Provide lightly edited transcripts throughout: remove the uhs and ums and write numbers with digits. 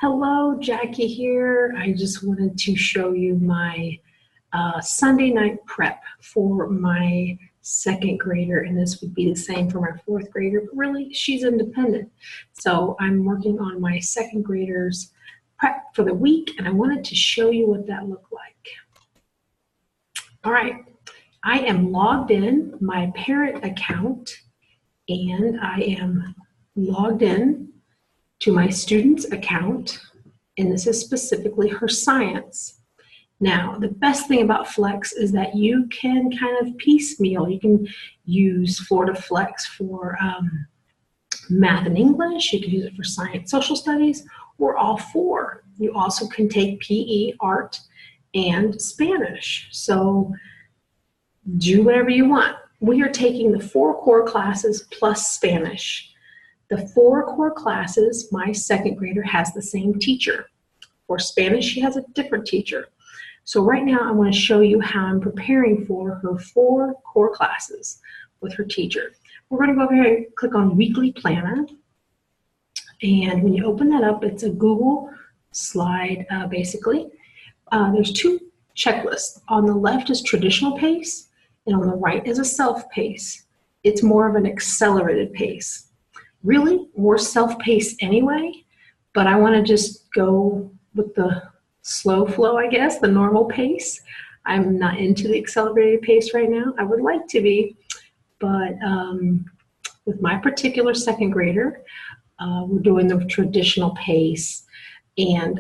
Hello, Jackie here. I just wanted to show you my Sunday night prep for my second grader, and this would be the same for my fourth grader, but really she's independent. So I'm working on my second grader's prep for the week, and I wanted to show you what that looked like. All right, I am logged in my parent account, and I am logged in to my student's account, and this is specifically her science. Now, the best thing about Flex is that you can kind of piecemeal. You can use Florida Flex for math and English. You can use it for science, social studies, or all four. You also can take PE, art, and Spanish. So do whatever you want. We are taking the 4 core classes plus Spanish. The 4 core classes, my second grader has the same teacher. For Spanish, she has a different teacher. So right now, I want to show you how I'm preparing for her 4 core classes with her teacher. We're going to go over here and click on Weekly Planner. And when you open that up, it's a Google slide, basically. There's 2 checklists. On the left is traditional pace, and on the right is a self-pace. It's more of an accelerated pace. Really, we're self-paced anyway, but I want to just go with the slow flow, I guess, the normal pace. I'm not into the accelerated pace right now. I would like to be, but with my particular second grader, we're doing the traditional pace, and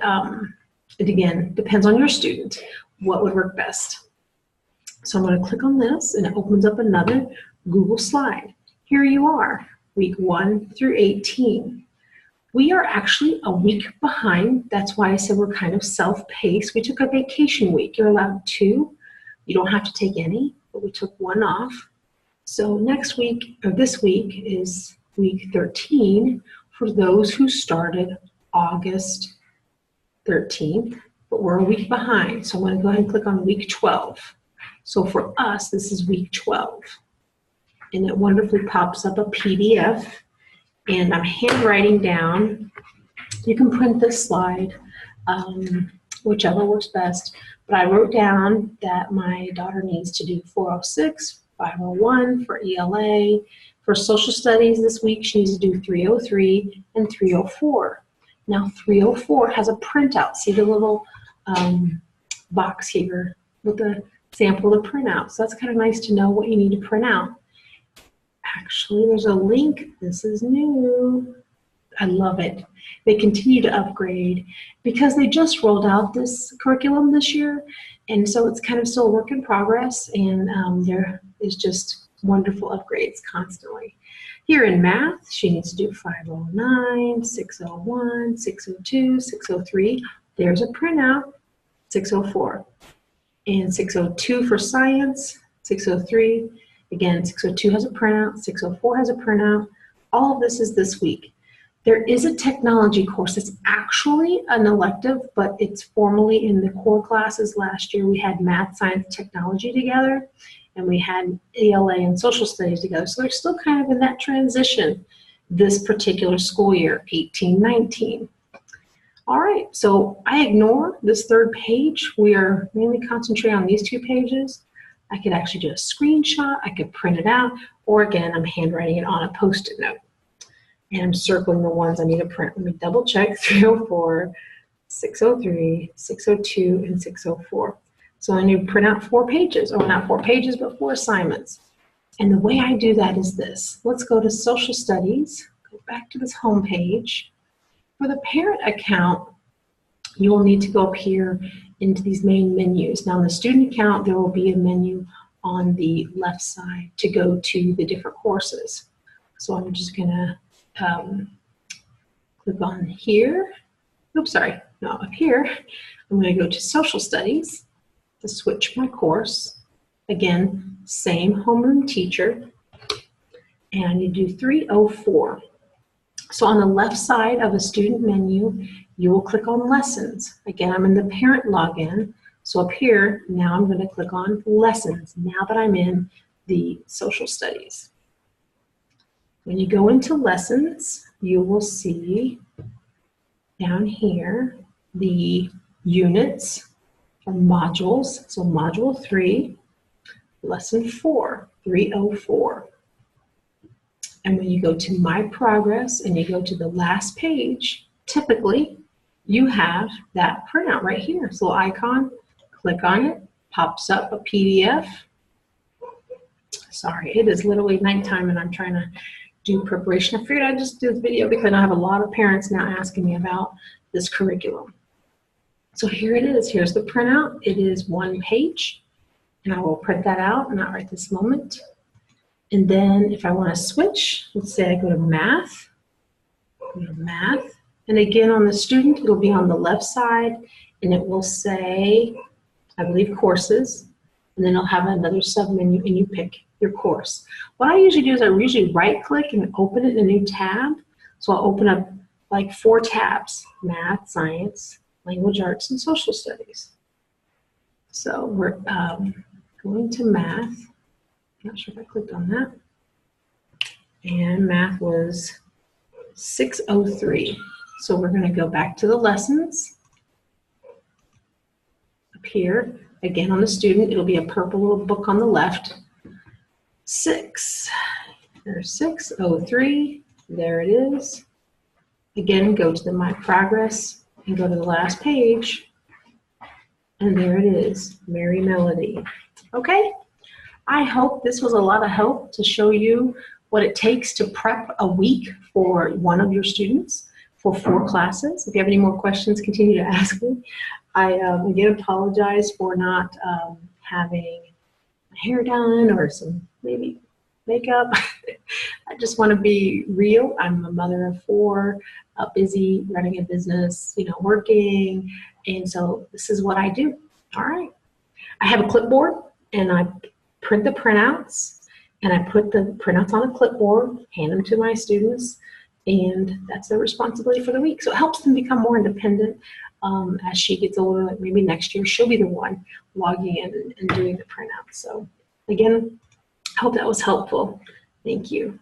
it again depends on your student, what would work best. So I'm going to click on this, and it opens up another Google slide. Here you are. Week 1 through 18. We are actually a week behind. That's why I said we're kind of self-paced. We took a vacation week. You're allowed 2. You don't have to take any, but we took 1 off. So next week, or this week, is week 13 for those who started August 13th, but we're a week behind. So I'm going to go ahead and click on week 12. So for us, this is week 12. And it wonderfully pops up a PDF, and I'm handwriting down. You can print this slide, whichever works best, but I wrote down that my daughter needs to do 406, 501 for ELA. For social studies this week, she needs to do 303 and 304. Now 304 has a printout. See the little box here with the sample to print out. So that's kind of nice to know what you need to print out. Actually, there's a link. This is new. I love it. They continue to upgrade because they just rolled out this curriculum this year, and so it's kind of still a work in progress, and there is just wonderful upgrades constantly. Here in math, she needs to do 509, 601, 602, 603. There's a printout, 604. And 602 for science, 603. Again, 602 has a printout, 604 has a printout. All of this is this week. There is a technology course. It's actually an elective, but it's formally in the core classes. Last year we had math, science, technology together, and we had ELA and social studies together. So they're still kind of in that transition this particular school year, 18-19. All right, so I ignore this 3rd page. We are mainly concentrating on these 2 pages. I could actually do a screenshot, I could print it out, or again, I'm handwriting it on a Post-it note. And I'm circling the ones I need to print. Let me double check, 304, 603, 602, and 604. So I need to print out 4 pages, or not 4 pages, but 4 assignments. And the way I do that is this. Let's go to social studies, go back to this home page. For the parent account, you will need to go up here into these main menus. Now in the student account, there will be a menu on the left side to go to the different courses. So I'm just gonna click on here. Oops, sorry, no, up here. I'm gonna go to social studies to switch my course. Again, same homeroom teacher. And I need to do 304. So on the left side of a student menu, you will click on lessons. Again, I'm in the parent login. So up here, now I'm going to click on lessons now that I'm in the social studies. When you go into lessons, you will see down here the units or modules. So module 3, lesson 4, 304. And when you go to My Progress and you go to the last page, typically you have that printout right here. So icon, click on it, pops up a PDF. Sorry, it is literally nighttime and I'm trying to do preparation. I figured I'd just do this video because I have a lot of parents now asking me about this curriculum. So here it is. Here's the printout. It is 1 page, and I will print that out, not right this moment. And then if I want to switch, let's say I go to math, and again on the student, it'll be on the left side, and it will say, I believe, courses, and then it'll have another submenu, and you pick your course. What I usually do is I usually right-click and open it in a new tab. So I'll open up like 4 tabs: math, science, language arts, and social studies. So we're going to math. Not sure if I clicked on that. And math was 603. So we're going to go back to the lessons. Up here, again on the student, it'll be a purple little book on the left. There's 603. There it is. Again, go to the My Progress and go to the last page. And there it is, Merry Melody. Okay? I hope this was a lot of help to show you what it takes to prep a week for one of your students for 4 classes. If you have any more questions, continue to ask me. I again apologize for not having my hair done or some maybe makeup. I just want to be real. I'm a mother of 4, busy running a business, working, and so this is what I do. All right. I have a clipboard, and I print the printouts, and I put the printouts on a clipboard, hand them to my students, and that's their responsibility for the week. So it helps them become more independent as she gets older. Like maybe next year she'll be the one logging in and doing the printouts. So again, I hope that was helpful. Thank you.